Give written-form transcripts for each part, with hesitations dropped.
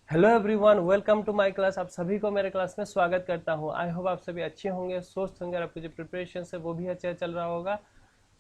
Hello everyone, welcome to my class. आप सभी को मेरे क्लास में स्वागत करता हूं। आई होप आप सभी अच्छे होंगे, स्वस्थ होंगे और आपकी जो प्रिपरेशन है वो भी अच्छा चल रहा होगा।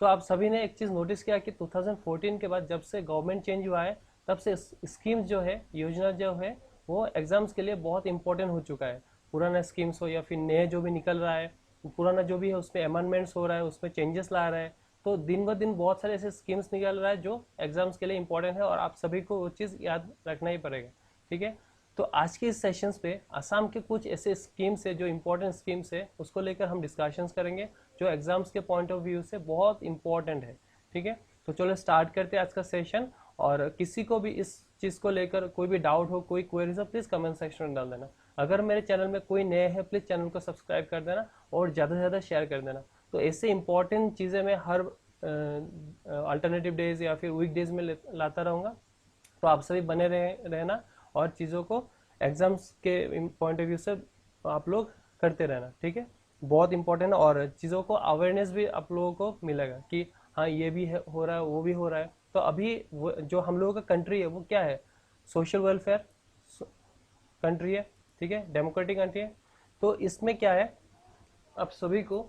तो आप सभी ने एक चीज़ नोटिस किया कि 2014 के बाद जब से गवर्नमेंट चेंज हुआ है तब से स्कीम्स जो है, योजना जो है, वो एग्जाम्स के लिए बहुत इंपॉर्टेंट हो चुका है। पुराना स्कीम्स हो या फिर नए जो भी निकल रहा है, पुराना जो भी है उसमें अमेंडमेंट्स हो रहा है, उसमें चेंजेस ला रहा है। तो दिन ब दिन बहुत सारे ऐसे स्कीम्स निकल रहा है जो एग्जाम्स के लिए इंपॉर्टेंट है और आप सभी को वो चीज़ याद रखना ही पड़ेगा। ठीक है। तो आज के इस सेशंस पे असम के कुछ ऐसे स्कीम्स है जो इम्पोर्टेंट स्कीम्स है, उसको लेकर हम डिस्कशंस करेंगे जो एग्जाम्स के पॉइंट ऑफ व्यू से बहुत इंपॉर्टेंट है। ठीक है। तो चलो स्टार्ट करते हैं आज का सेशन। और किसी को भी इस चीज़ को लेकर कोई भी डाउट हो, कोई क्वेरीज हो, प्लीज़ कमेंट सेक्शन में डाल देना। अगर मेरे चैनल में कोई नए हैं, प्लीज़ चैनल को सब्सक्राइब कर देना और ज़्यादा से ज़्यादा शेयर कर देना। तो ऐसे इंपॉर्टेंट चीज़ें मैं हर अल्टरनेटिव डेज या फिर वीक डेज में लाता रहूँगा। तो आप सभी बने रहना और चीज़ों को एग्जाम्स के पॉइंट ऑफ व्यू से आप लोग करते रहना। ठीक है। बहुत इंपॉर्टेंट है और चीज़ों को अवेयरनेस भी आप लोगों को मिलेगा कि हाँ ये भी है, हो रहा है, वो भी हो रहा है। तो अभी जो हम लोगों का कंट्री है वो क्या है, सोशल वेलफेयर कंट्री है। ठीक है, डेमोक्रेटिक कंट्री है। तो इसमें क्या है, आप सभी को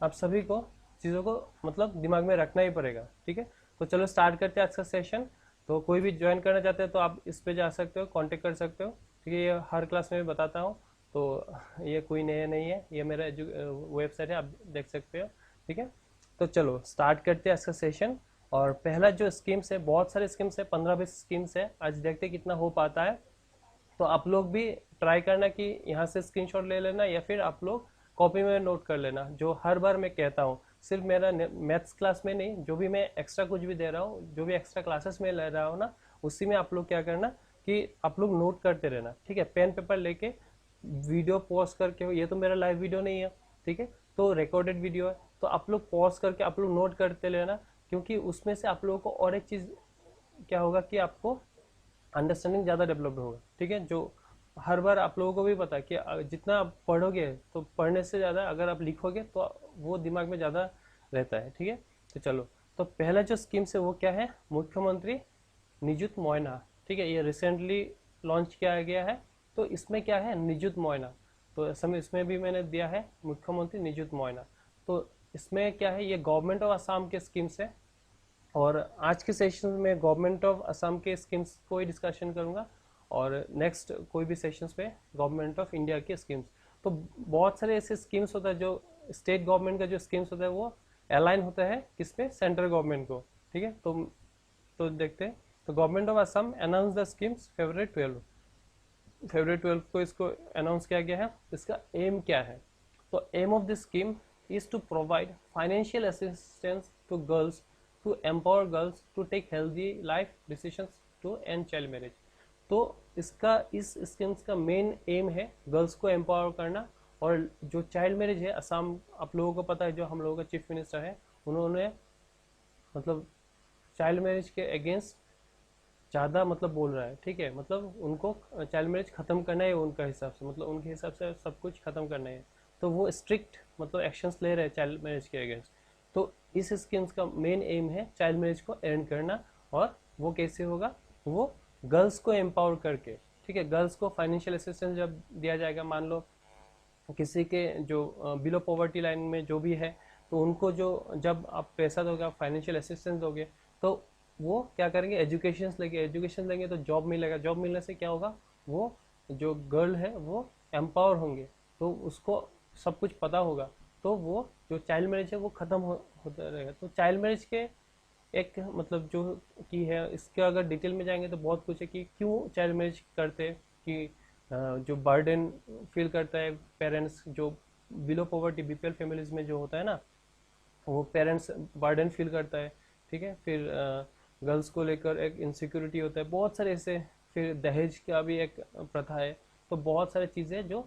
आप सभी को चीज़ों को मतलब दिमाग में रखना ही पड़ेगा। ठीक है। तो चलो स्टार्ट करते हैं आज का सेशन। तो कोई भी ज्वाइन करना चाहते हैं तो आप इस पे जा सकते हो, कांटेक्ट कर सकते हो। ठीक है, ये हर क्लास में भी बताता हूँ। तो ये कोई नया नहीं है, ये मेरा वेबसाइट है, आप देख सकते हो। ठीक है। तो चलो स्टार्ट करते हैं आज का सेशन। और पहला जो स्कीम्स है, बहुत सारे स्कीम्स है, 15-20 स्कीम्स है। आज देखते हैं कितना हो पाता है। तो आप लोग भी ट्राई करना कि यहाँ से स्क्रीनशॉट ले लेना या फिर आप लोग कॉपी में नोट कर लेना, जो हर बार मैं कहता हूँ। सिर्फ मेरा मैथ्स क्लास में नहीं, जो भी मैं एक्स्ट्रा कुछ भी दे रहा हूँ, जो भी एक्स्ट्रा क्लासेस में ले रहा हूँ ना, उसी में आप लोग क्या करना कि आप लोग नोट करते रहना। ठीक है, पेन पेपर लेके वीडियो पॉज करके, ये तो मेरा लाइव वीडियो नहीं है। ठीक है, तो रिकॉर्डेड वीडियो है। तो आप लोग पॉज करके आप लोग नोट करते रहना, क्योंकि उसमें से आप लोगों को और एक चीज़ क्या होगा कि आपको अंडरस्टैंडिंग ज़्यादा डेवलप्ड होगा। ठीक है, जो हर बार आप लोगों को भी पता है कि जितना आप पढ़ोगे, तो पढ़ने से ज़्यादा अगर आप लिखोगे तो वो दिमाग में ज़्यादा रहता है। ठीक है। तो चलो, तो पहला जो स्कीम्स है वो क्या है, मुख्यमंत्री निजुत मोयना। ठीक है, ये रिसेंटली लॉन्च किया गया है। तो इसमें क्या है, निजुत मोयना। तो समय इसमें भी मैंने दिया है मुख्यमंत्री निजुत मोयना। तो इसमें क्या है, ये गवर्नमेंट ऑफ असम के स्कीम्स है। और आज के सेशन में गवर्नमेंट ऑफ असम के स्कीम्स को ही डिस्कशन करूंगा और नेक्स्ट कोई भी सेशंस पे गवर्नमेंट ऑफ इंडिया के स्कीम्स। तो बहुत सारे ऐसे स्कीम्स होता है जो स्टेट गवर्नमेंट का जो स्कीम्स होता है वो अलाइन होता है किसपे, सेंट्रल गवर्नमेंट को। ठीक है। तो देखते हैं। तो government of Assam announce the schemes February 12 को इसको अनाउंस किया गया है। इसका एम क्या है, तो aim of this scheme is to provide financial assistance to girls, to empower girls to take healthy life decisions, to end child marriage. तो इसका, इस स्कीम्स का मेन एम है गर्ल्स को एम्पावर करना। और जो चाइल्ड मैरिज है, असम आप लोगों को पता है, जो हम लोगों का चीफ मिनिस्टर है, उन्होंने मतलब चाइल्ड मैरिज के अगेंस्ट ज़्यादा मतलब बोल रहा है। ठीक है, मतलब उनको चाइल्ड मैरिज खत्म करना है उनका हिसाब से, मतलब उनके हिसाब से सब कुछ खत्म करना है। तो वो स्ट्रिक्ट मतलब एक्शंस ले रहे हैं चाइल्ड मैरिज के अगेंस्ट। तो इस स्कीम्स का मेन एम है चाइल्ड मैरिज को एंड करना। और वो कैसे होगा, वो गर्ल्स को एम्पावर करके। ठीक है, गर्ल्स को फाइनेंशियल असिस्टेंस जब दिया जाएगा, मान लो किसी के जो बिलो पॉवर्टी लाइन में जो भी है, तो उनको जो जब आप पैसा दोगे, आप फाइनेंशियल असिस्टेंस दोगे, तो वो क्या करेंगे, एजुकेशन लेंगे तो जॉब मिलेगा। जॉब मिलने से क्या होगा, वो जो गर्ल है वो एम्पावर होंगे, तो उसको सब कुछ पता होगा। तो वो जो चाइल्ड मैरिज है वो खत्म होता रहेगा। तो चाइल्ड मैरिज के एक मतलब जो की है, इसके अगर डिटेल में जाएंगे तो बहुत कुछ है कि क्यों चाइल्ड मैरिज करते हैं। कि जो बर्डन फील करता है पेरेंट्स, जो बिलो पॉवर्टी बीपीएल फैमिलीज में जो होता है ना, वो पेरेंट्स बर्डन फील करता है। ठीक है, फिर गर्ल्स को लेकर एक इनसिक्योरिटी होता है, बहुत सारे ऐसे। फिर दहेज का भी एक प्रथा है। तो बहुत सारी चीज़ें जो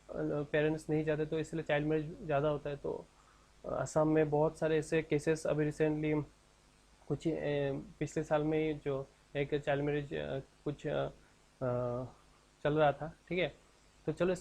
पेरेंट्स नहीं चाहते, तो इसलिए चाइल्ड मैरिज ज़्यादा होता है। तो असम में बहुत सारे ऐसे केसेस अभी रिसेंटली कुछ पिछले साल में ही जो एक चाइल्ड मैरिज कुछ चल रहा था। ठीक है। तो चलो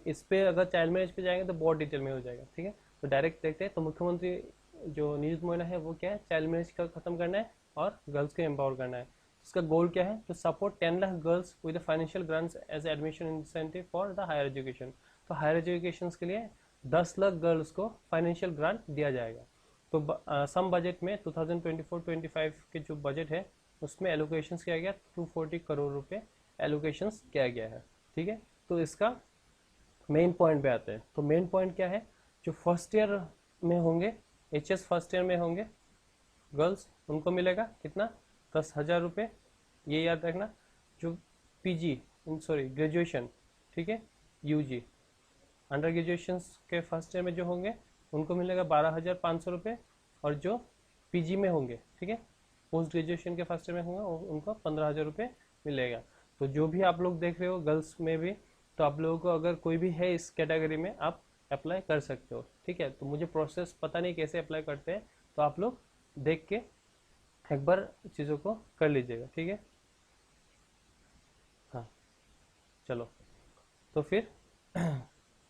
इस पे अगर चाइल्ड मैरिज पे जाएंगे तो बहुत डिटेल में हो जाएगा। ठीक है, तो डायरेक्ट देखते हैं। तो मुख्यमंत्री जो नियुक्त मोइना है वो क्या है, चाइल्ड मैरिज का खत्म करना है और गर्ल्स को एम्पावर करना है। इसका गोल क्या है? To support 10 lakh girls with financial grants as admission incentive for the higher education. तो हायर एजुकेशन के लिए 10 लाख गर्ल्स को फाइनेंशियल ग्रांट दिया जाएगा। तो सम बजट में 2024-25 के जो बजट है उसमें एलोकेशंस किया गया 240 करोड़ रुपए एलोकेशंस किया गया है। ठीक है, तो इसका मेन पॉइंट पे आते हैं। तो मेन पॉइंट क्या है? जो फर्स्ट ईयर में होंगे, एचएस फर्स्ट ईयर में होंगे गर्ल्स, उनको मिलेगा कितना? 10,000 रुपये। ये याद रखना। जो पीजी सॉरी ग्रेजुएशन, ठीक है, यूजी अंडर ग्रेजुएशन के फर्स्ट ईयर में जो होंगे उनको मिलेगा 12,500 रुपये। और जो पीजी में होंगे, ठीक है, पोस्ट ग्रेजुएशन के फर्स्ट ईयर में होंगे उनको 15,000 रुपये मिलेगा। तो जो भी आप लोग देख रहे हो गर्ल्स में भी, तो आप लोगों को अगर कोई भी है इस कैटेगरी में आप अप्लाई कर सकते हो। ठीक है, तो मुझे प्रोसेस पता नहीं कैसे अप्लाई करते हैं, तो आप लोग देख के एक बार चीज़ों को कर लीजिएगा। ठीक है, हाँ चलो। तो फिर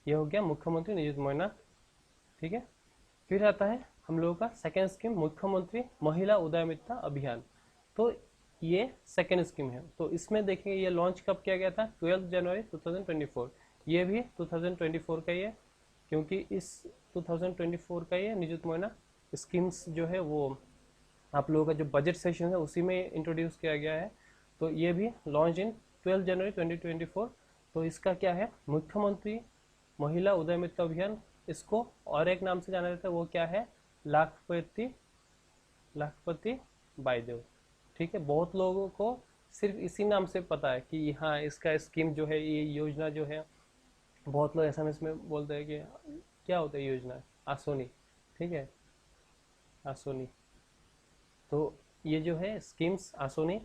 ये हो गया मुख्यमंत्री नियुक्त महिला। ठीक है, फिर आता है हम लोगों का सेकेंड स्कीम, मुख्यमंत्री महिला उद्यमिता अभियान। तो ये सेकेंड स्कीम है। तो इसमें देखेंगे ये लॉन्च कब किया गया था? 12 जनवरी 2024। ये भी 2024 का ही है, क्योंकि इस 2024 का ये नियुक्त महिला स्कीम्स जो है वो आप लोगों का जो बजट सेशन है उसी में इंट्रोड्यूस किया गया है। तो ये भी लॉन्च इन 12 जनवरी 2024। तो इसका क्या है? मुख्यमंत्री महिला उद्यमिता अभियान। इसको और एक नाम से जाना जाता है, वो क्या है? लाखपति बाईदेव। ठीक है, बहुत लोगों को सिर्फ इसी नाम से पता है कि हाँ इसका स्कीम जो है, ये योजना जो है, बहुत लोग एसएमएस में बोलते हैं कि क्या होता है योजना? आसोनी। ठीक है, आसोनी। तो ये जो है स्कीम्स आसोनी,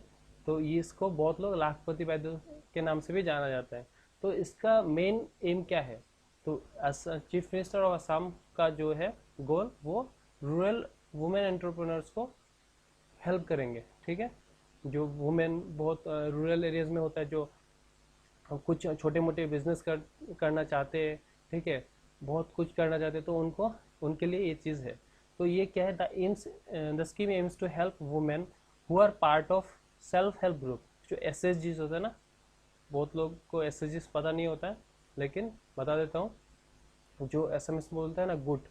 तो ये इसको बहुत लोग लाखपति बाईदेव के नाम से भी जाना जाता है। तो इसका मेन एम क्या है? तो चीफ मिनिस्टर ऑफ असम का जो है गोल, वो रूरल वुमेन एंटरप्रेन्योर्स को हेल्प करेंगे। ठीक है, जो वुमेन बहुत रूरल एरियाज में होता है, जो कुछ छोटे मोटे बिजनेस करना चाहते हैं, ठीक है, बहुत कुछ करना चाहते हैं, तो उनको उनके लिए ये चीज़ है। तो ये क्या है? The scheme aims to help women who are part of self help group. जो एसएचजीज होता है ना, बहुत लोग को एसएचजीज पता नहीं होता है, लेकिन बता देता हूँ। जो एसएमएस बोलता है ना गुट,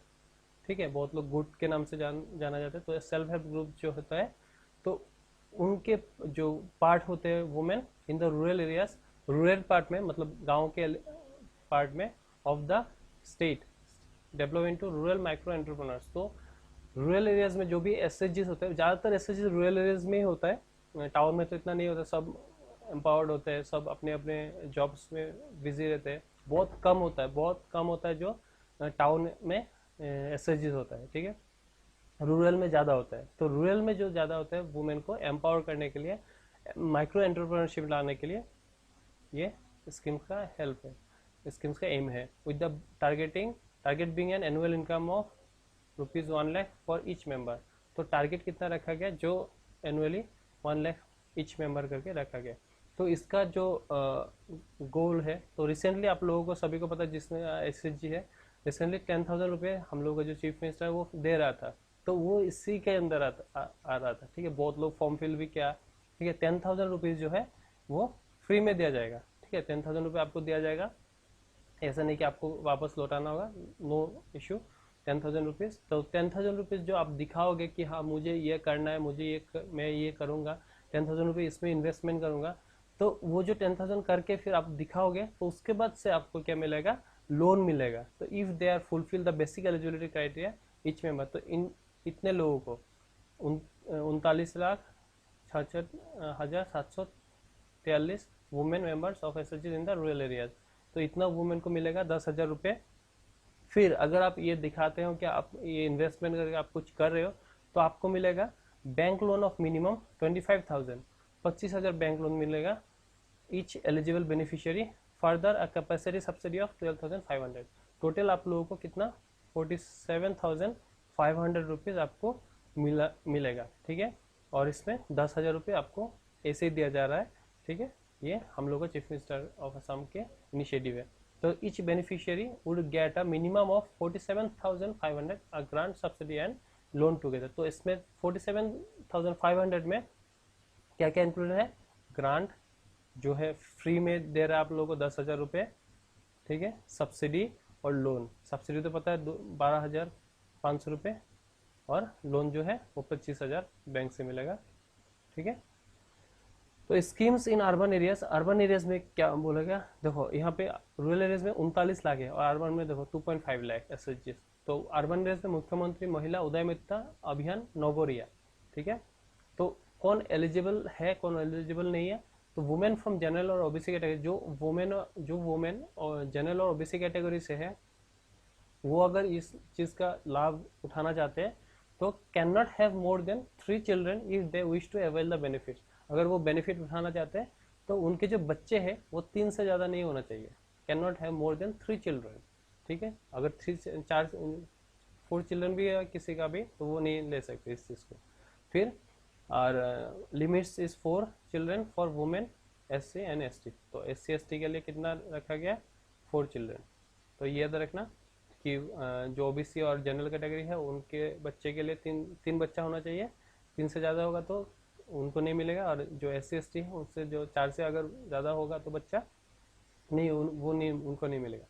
ठीक है, बहुत लोग गुट के नाम से जाना जाता है। तो सेल्फ हेल्प ग्रुप जो होता है, तो उनके जो पार्ट होते हैं women in the rural areas, rural part में मतलब गांव के पार्ट में, of the state develop into rural micro entrepreneurs. तो रूरल एरियाज में जो भी एसएचजीज होते हैं, ज़्यादातर एसएचजीज रूरल एरियाज में ही होता है, टाउन में तो इतना नहीं होता। सब एम्पावर्ड होते हैं, सब अपने अपने जॉब्स में बिजी रहते हैं। बहुत कम होता है जो टाउन में एसएचजीज होता है। ठीक है, रूरल में ज़्यादा होता है। तो रूरल में जो ज़्यादा होता है वुमेन को एम्पावर करने के लिए, माइक्रो एंटरप्रेन्योरशिप लाने के लिए ये स्कीम का हेल्प है, स्कीम्स का एम है। With the target being an annual income of ₹1 lakh for each member. तो टारगेट कितना रखा गया? जो एनुअली 1 लाख ईच मेंबर करके रखा गया। तो इसका जो गोल है, तो रिसेंटली आप लोगों को सभी को पता है, जिसमें एसएचजी है, रिसेंटली 10,000 रुपये हम लोग का जो चीफ मिनिस्टर है वो दे रहा था। तो वो इसी के अंदर आ रहा था। ठीक है, बहुत लोग फॉर्म फिल भी किया। ठीक है, 10,000 रुपीज़ जो है वो फ्री में दिया जाएगा। ठीक है, 10,000 रुपये आपको दिया जाएगा, ऐसा नहीं कि आपको वापस लौटाना होगा, नो इशू। 10,000 रुपीज़, तो 10,000 रुपीज़ जो आप दिखाओगे कि हाँ मुझे ये करना है, मैं ये करूँगा, 10,000 रुपये इसमें इन्वेस्टमेंट करूँगा, तो वो जो 10,000 करके फिर आप दिखाओगे, तो उसके बाद से आपको क्या मिलेगा? लोन मिलेगा। तो if they are fulfil the basic eligibility criteria each member, तो इतने लोगों को 39,66,743 women members of SHG in the rural areas. तो इतना वुमेन को मिलेगा 10,000 रुपये। फिर अगर आप ये दिखाते हो कि आप ये इन्वेस्टमेंट करके आप कुछ कर रहे हो, तो आपको मिलेगा bank loan of minimum 25,000, 25,000 bank loan मिलेगा each eligible beneficiary. Further a capacity subsidy of 12,500। Total आप लोगों को कितना? 47,500 रुपीज़ आपको मिलेगा। ठीक है, और इसमें 10,000 रुपये आपको ऐसे ही दिया जा रहा है। ठीक है, ये हम लोग का चीफ मिनिस्टर ऑफ असम के इनिशिएटिव है। तो each beneficiary would get a minimum of 47,500 a grant subsidy and loan together. तो इसमें 47,500 में क्या क्या इंक्लूड है? ग्रांट जो है फ्री में दे रहा है आप लोगों को 10,000 रुपये, ठीक है। सब्सिडी और लोन, सब्सिडी तो पता है 12,500 रुपये, और लोन जो है वो 25,000 बैंक से मिलेगा, ठीक है। तो स्कीम्स इन अर्बन एरियाज में क्या बोलेगा? देखो यहाँ पे रूरल एरियाज में 39 लाख है और अर्बन में देखो 2.5 लाख एसएचजी। तो अर्बन एरियाज में मुख्यमंत्री महिला उद्यमिता अभियान नगोरिया, ठीक है। तो कौन एलिजिबल है, कौन एलिजिबल नहीं है? तो वुमेन फ्रॉम जनरल और ओबीसी कैटेगरी, जो वुमेन और जनरल और ओबीसी कैटेगरी से है, वो अगर इस चीज का लाभ उठाना चाहते हैं तो can not have more than 3 children if they wish to avail the benefit. अगर वो बेनिफिट उठाना चाहते हैं तो उनके जो बच्चे हैं वो 3 से ज़्यादा नहीं होना चाहिए, can not have more than 3 children, ठीक है। अगर 4 चिल्ड्रन भी है किसी का भी तो वो नहीं ले सकते इस चीज़ को। फिर और limits is 4 children for women SC and ST। तो SC ST के लिए कितना रखा गया? 4 चिल्ड्रन। तो ये याद रखना कि जो OBC और जनरल कैटेगरी है उनके बच्चे के लिए तीन बच्चा होना चाहिए, 3 से ज़्यादा होगा तो उनको नहीं मिलेगा, और जो SC ST है उससे जो 4 से अगर ज़्यादा होगा तो बच्चा नहीं, वो नहीं, उनको नहीं मिलेगा।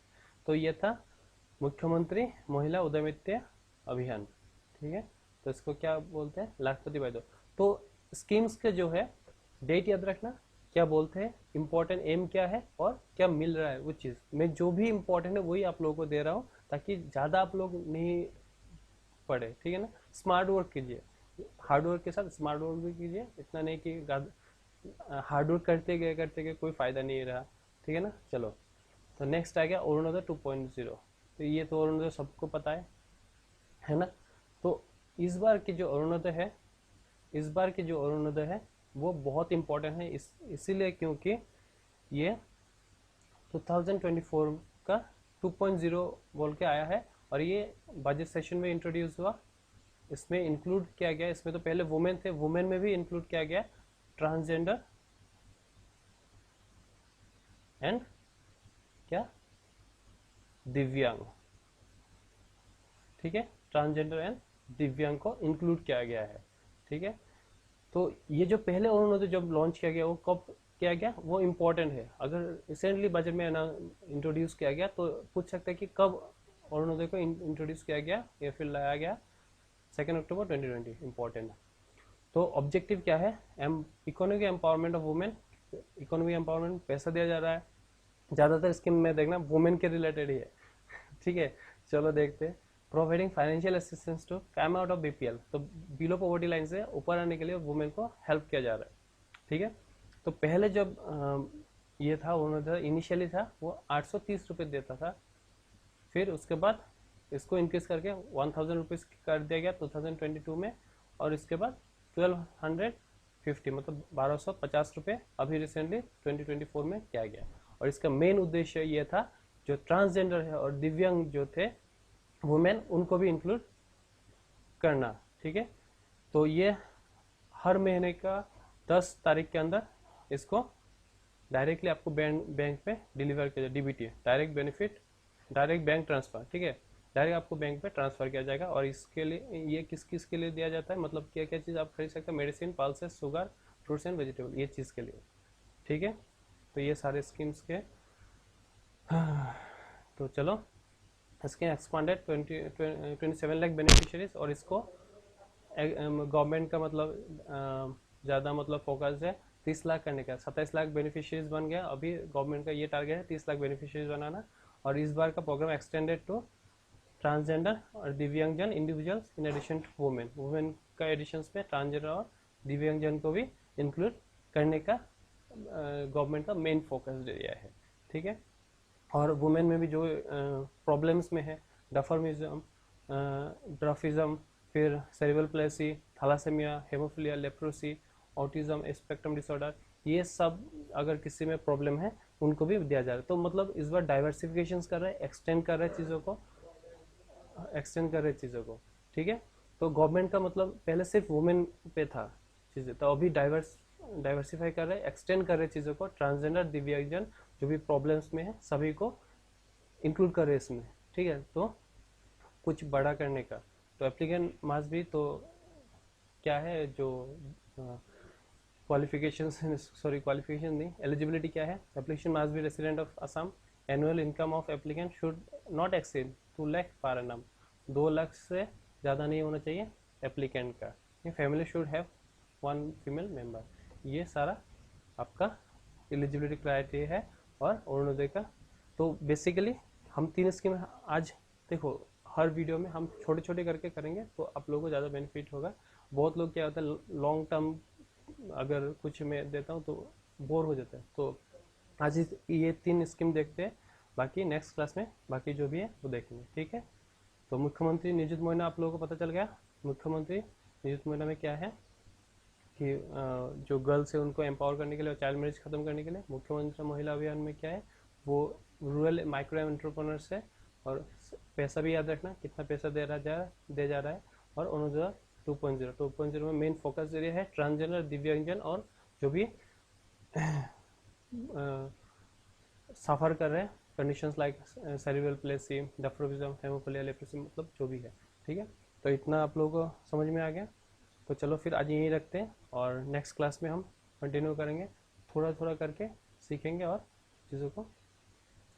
तो ये था मुख्यमंत्री महिला उद्यमिता अभियान, ठीक है। तो इसको क्या बोलते हैं? लाखपति बाई दो। तो स्कीम्स के जो है डेट याद रखना, क्या बोलते हैं, इम्पोर्टेंट एम क्या है और क्या मिल रहा है, वो चीज़ मैं जो भी इम्पोर्टेंट है वही आप लोगों को दे रहा हूँ ताकि ज़्यादा आप लोग नहीं पढ़े, ठीक है ना। स्मार्ट वर्क कीजिए, हार्ड वर्क के साथ स्मार्ट वर्क भी कीजिए, इतना नहीं कि हार्ड वर्क करते गए कोई फायदा नहीं रहा, ठीक है ना। चलो, तो नेक्स्ट आ गया अरुणोदय 2.0। तो ये तो अरुणोदय सबको पता है ना। तो इस बार की जो अरुणोदय है वो बहुत इंपॉर्टेंट है, इसीलिए क्योंकि ये 2024 का 2.0 बोल के आया है और ये बजट सेशन में इंट्रोड्यूस हुआ। इसमें इंक्लूड किया गया, इसमें तो पहले वुमेन थे, वुमेन में भी इंक्लूड किया गया ट्रांसजेंडर एंड क्या, दिव्यांग, ठीक है। ट्रांसजेंडर एंड दिव्यांग को इंक्लूड किया गया है, ठीक है। तो ये जो पहले अरुणोदय जब लॉन्च किया गया वो कब किया गया, वो इम्पोर्टेंट है। अगर रिसेंटली बजट में इंट्रोड्यूस किया गया तो पूछ सकते हैं कि कब अरुणोदय को इंट्रोड्यूस किया गया या फिर लाया गया। 2 अक्टूबर 2020, इम्पोर्टेंट। तो ऑब्जेक्टिव क्या है? Economic empowerment of women. Economic empowerment, पैसा दिया जा रहा है, ज़्यादातर स्कीम में देखना वुमेन के रिलेटेड ही है, ठीक है। चलो देखते हैं। Providing financial assistance to come out of BPL, तो बिलो पॉवर्टी लाइन से ऊपर आने के लिए वुमेन को हेल्प किया जा रहा है, ठीक है। तो पहले जब ये था उन्होंने इनिशियली था वो 830 रुपये देता था, फिर उसके बाद इसको इंक्रीज करके 1000 रुपीज़ कर दिया गया 2022 में, और इसके बाद 1250 मतलब 1250 रुपये अभी रिसेंटली 2024 में किया गया। और इसका मेन उद्देश्य ये था जो ट्रांसजेंडर है और दिव्यांग जो थे वुमेन उनको भी इंक्लूड करना, ठीक है। तो ये हर महीने का 10 तारीख के अंदर इसको डायरेक्टली आपको बैंक पे डिलीवर किया जाए, DBT direct benefit, direct bank transfer, ठीक है। डायरेक्ट आपको बैंक पे ट्रांसफर किया जाएगा। और इसके लिए ये किस किस के लिए दिया जाता है, मतलब क्या क्या चीज़ आप खरीद सकते हैं, medicine, pulses, sugar, fruits and vegetable, ये चीज़ के लिए, ठीक है। तो ये सारे स्कीम्स के तो चलो, इसके एक्सपांडेड 27 लाख बेनिफिशियरीज, और इसको गवर्नमेंट का मतलब ज़्यादा मतलब फोकस है 30 लाख करने का। 27 लाख बेनिफिशियरीज बन गया, अभी गवर्नमेंट का ये टारगेट है 30 लाख बेनिफिशियरीज बनाना। और इस बार का प्रोग्राम एक्सटेंडेड टू ट्रांसजेंडर और दिव्यांगजन individuals in addition to women का एडिशंस में ट्रांसजेंडर और दिव्यांगजन को भी इंक्लूड करने का गवर्नमेंट का मेन फोकस एरिया है, ठीक है। और वुमेन में भी जो प्रॉब्लम्स में है, डफर्मिज्म, ड्रफिज्म, फिर cerebral palsy, thalassaemia, haemophilia, leprosy, autism spectrum disorder, ये सब अगर किसी में प्रॉब्लम है उनको भी दिया जा रहा है। तो मतलब इस बार डाइवर्सिफिकेशन कर रहे हैं, एक्सटेंड कर रहे हैं चीज़ों को, ठीक है। तो गवर्नमेंट का मतलब पहले सिर्फ वुमेन पे था चीज़ें, तो अभी डाइवर्सिफाई कर रहे हैं, एक्सटेंड कर रहे हैं चीज़ों को, ट्रांसजेंडर, दिव्यांगजन जो भी प्रॉब्लम्स में है सभी को इंक्लूड कर रहे हैं इसमें, ठीक है। तो कुछ बड़ा करने का, तो एप्लीकेंट मास भी तो क्या है, जो क्वालिफिकेशन नहीं, एलिजिबिलिटी क्या है, application must be resident of Assam, annual income of applicant should not exceed 2 lakh per annum, 2 lakh से ज़्यादा नहीं होना चाहिए एप्लीकेंट का, family should have 1 female member. ये सारा आपका एलिजिबिलिटी क्राइटेरिया है। और अरुणोदय का तो बेसिकली हम 3 स्कीम आज देखो, हर वीडियो में हम छोटे छोटे करके करेंगे तो आप लोगों को ज़्यादा बेनिफिट होगा। बहुत लोग क्या होता है लॉन्ग टर्म अगर कुछ मैं देता हूँ तो बोर हो जाता है, तो आज ये 3 स्कीम देखते हैं, बाकी नेक्स्ट क्लास में बाकी जो भी है वो देखेंगे, ठीक है। तो मुख्यमंत्री नियुक्त योजना आप लोगों को पता चल गया। मुख्यमंत्री नियुक्त योजना में क्या है कि जो गर्ल्स है उनको एम्पावर करने के लिए और चाइल्ड मैरिज खत्म करने के लिए। मुख्यमंत्री महिला अभियान में क्या है, वो रूरल माइक्रो एंटरप्रेन्योर्स है, और पैसा भी याद रखना कितना पैसा दे जा रहा है। और अरुणोदय 2.0 में मेन फोकस एरिया है ट्रांसजेंडर, दिव्यांगजन और जो भी सफ़र कर रहे हैं conditions like cerebral palsy, dwarfism, haemophilia, leprosy, मतलब जो भी है, ठीक है। तो इतना आप लोगों को समझ में आ गया। तो चलो फिर आज यहीं रखते हैं और नेक्स्ट क्लास में हम कंटिन्यू करेंगे, थोड़ा थोड़ा करके सीखेंगे और चीज़ों को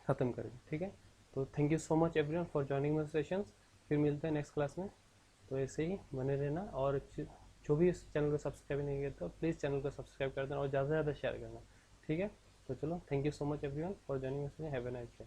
ख़त्म करेंगे, ठीक है। तो thank you so much everyone for joining my sessions. फिर मिलते हैं नेक्स्ट क्लास में। तो ऐसे ही बने रहना, और जो भी इस चैनल को सब्सक्राइब नहीं किया तो प्लीज़ चैनल को सब्सक्राइब कर देना और ज़्यादा से ज़्यादा शेयर करना, ठीक है। तो चलो, thank you so much everyone for joining my session. Have a nice day.